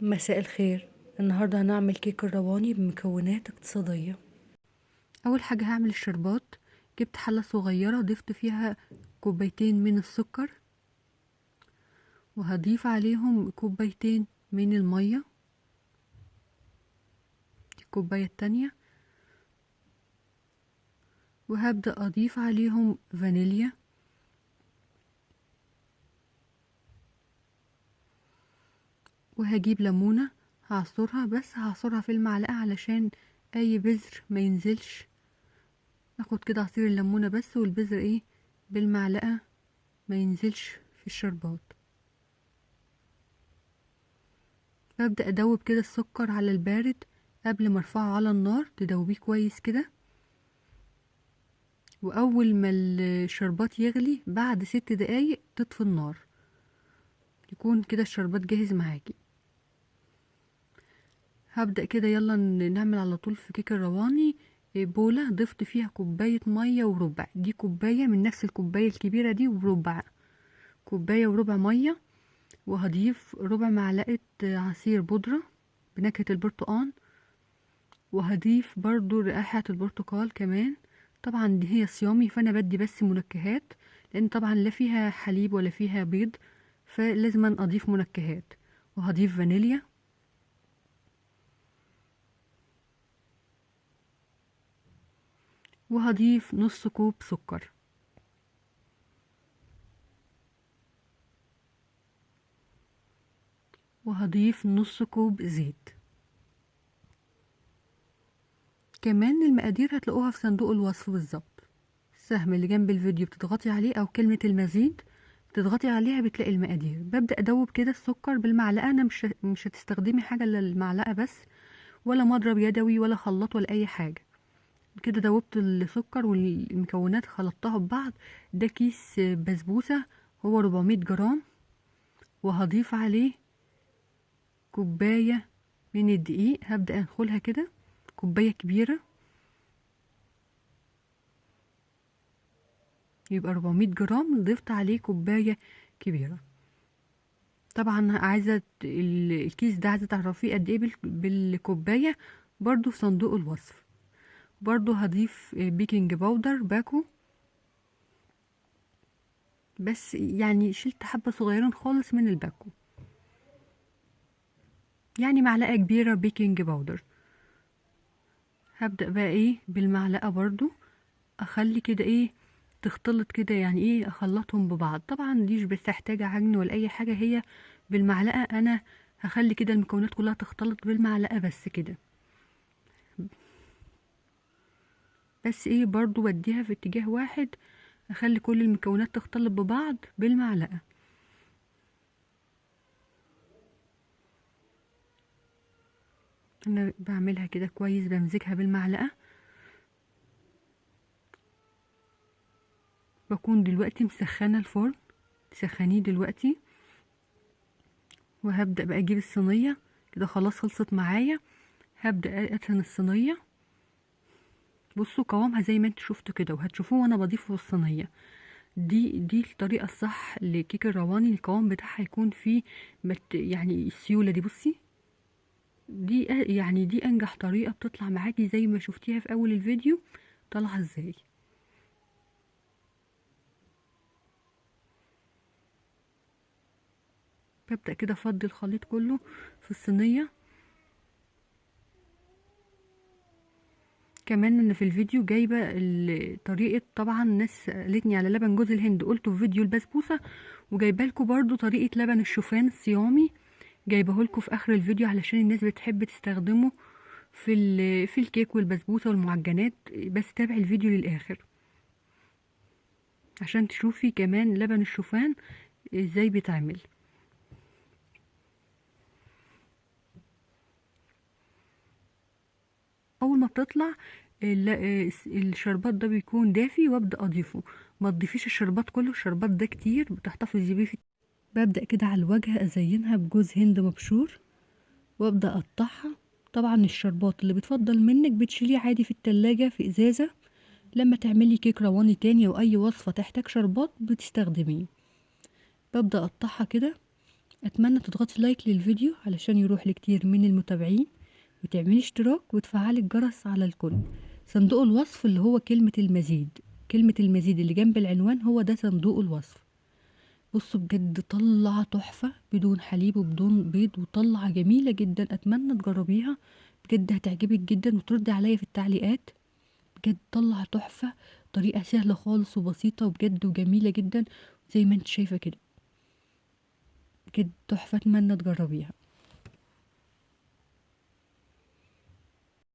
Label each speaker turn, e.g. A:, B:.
A: مساء الخير. النهاردة هنعمل كيك الرواني بمكونات اقتصادية. أول حاجة هعمل الشربات. جبت حلة صغيرة ضفت فيها كوبايتين من السكر، وهضيف عليهم كوبايتين من المية، الكوباية التانية، وهبدأ أضيف عليهم فانيليا، وهجيب ليمونة هعصرها، بس هعصرها في المعلقة علشان أي بذر ما ينزلش. اخد كده عصير الليمونة بس، والبذر بالمعلقة ما ينزلش في الشربات. ببدأ ادوب كده السكر على البارد قبل ما ارفعه على النار، تدوبيه كويس كده. واول ما الشربات يغلي بعد 6 دقايق تطفي النار، يكون كده الشربات جاهز معاكي. هبدأ كده يلا نعمل على طول في كيك الرواني. بولة ضفت فيها كوباية مية وربع، دي كوباية من نفس الكوباية الكبيرة دي وربع، كوباية وربع مية. وهضيف ربع معلقة عصير بودرة بنكهة البرتقال، وهضيف برضو رائحة البرتقال كمان. طبعا دي هي صيامي، فانا بدي بس منكهات، لان طبعا لا فيها حليب ولا فيها بيض، فلازم اضيف منكهات. وهضيف فانيليا، وهضيف نص كوب سكر، وهضيف نص كوب زيت. كمان المقادير هتلاقوها في صندوق الوصف بالظبط، السهم اللي جنب الفيديو بتضغطي عليه او كلمة المزيد بتضغطي عليها بتلاقي المقادير. ببدأ ادوب كده السكر بالمعلقة، انا مش هتستخدمي حاجة الا المعلقة بس، ولا مضرب يدوي ولا خلاط ولا اي حاجة. كده دوبت السكر والمكونات خلطتها ببعض. ده كيس بسبوسة، هو 400 جرام. وهضيف عليه كوباية من الدقيق، هبدأ انخلها كده، كوباية كبيرة، يبقى 400 جرام ضفت عليه كوباية كبيرة. طبعا عايزة الكيس ده عايزة تعرفيه قد ايه بالكوباية، برضو في صندوق الوصف. برضو هضيف بيكنج باودر باكو، بس يعني شلت حبة صغيرين خالص من الباكو، يعني معلقة كبيرة بيكنج باودر. هبدأ بقى بالمعلقة برضو اخلي كده تختلط كده، يعني اخلطهم ببعض. طبعا دي مش بتحتاج عجن ولا اي حاجة، هي بالمعلقة انا هخلي كده المكونات كلها تختلط بالمعلقة بس كده. بس برضو بديها في اتجاه واحد، اخلي كل المكونات تختلط ببعض بالمعلقة. انا بعملها كده كويس، بمزجها بالمعلقة. بكون دلوقتي مسخنة الفرن، تسخنيه دلوقتي. وهبدأ بقى اجيب الصينية كده، خلاص خلصت معايا. هبدأ ادهن الصينية. بصوا قوامها زي ما انتوا شفتوا كده، وهتشوفوه وانا بضيفه في الصينية. دي الطريقة الصح لكيك الرواني، القوام بتاعها يكون فيه يعني السيولة دي. بصي يعني دي انجح طريقة بتطلع معاكي زي ما شفتيها في اول الفيديو. طالعة ازاي؟ ببدأ كده افضي الخليط كله في الصينية. كمان انا في الفيديو جايبة طريقة، طبعا ناس سألتني على لبن جوز الهند قلته في فيديو البسبوسة، وجايبه لكم برضو طريقة لبن الشوفان الصيامي، جايبه لكم في اخر الفيديو علشان الناس بتحب تستخدمه في الكيك والبسبوسة والمعجنات. بس تابعي الفيديو للاخر عشان تشوفي كمان لبن الشوفان ازاي بيتعمل. اول ما بتطلع الشربات ده بيكون دافي، وابدا اضيفه. ما تضيفيش الشربات كله، الشربات ده كتير بتحتفظي بيه ببدا كده على الواجهه ازينها بجوز هند مبشور، وابدا اقطعها. طبعا الشربات اللي بتفضل منك بتشيليه عادي في التلاجة في ازازه، لما تعملي كيك رواني تاني او اي وصفه تحتاج شربات بتستخدميه. ببدا اقطعها كده اتمنى تضغطي لايك للفيديو علشان يروح لكتير من المتابعين، وتعملي اشتراك وتفعلي الجرس على الكل. صندوق الوصف اللي هو كلمة المزيد، كلمة المزيد اللي جنب العنوان هو ده صندوق الوصف. بصوا بجد طلعة تحفة بدون حليب وبدون بيض، وطلعة جميلة جدا. اتمنى تجربيها بجد، هتعجبك جدا وتردي عليا في التعليقات. بجد طلعة تحفة، طريقة سهلة خالص وبسيطة وبجد وجميلة جدا زي ما انت شايفة كده. بجد تحفة، اتمنى تجربيها.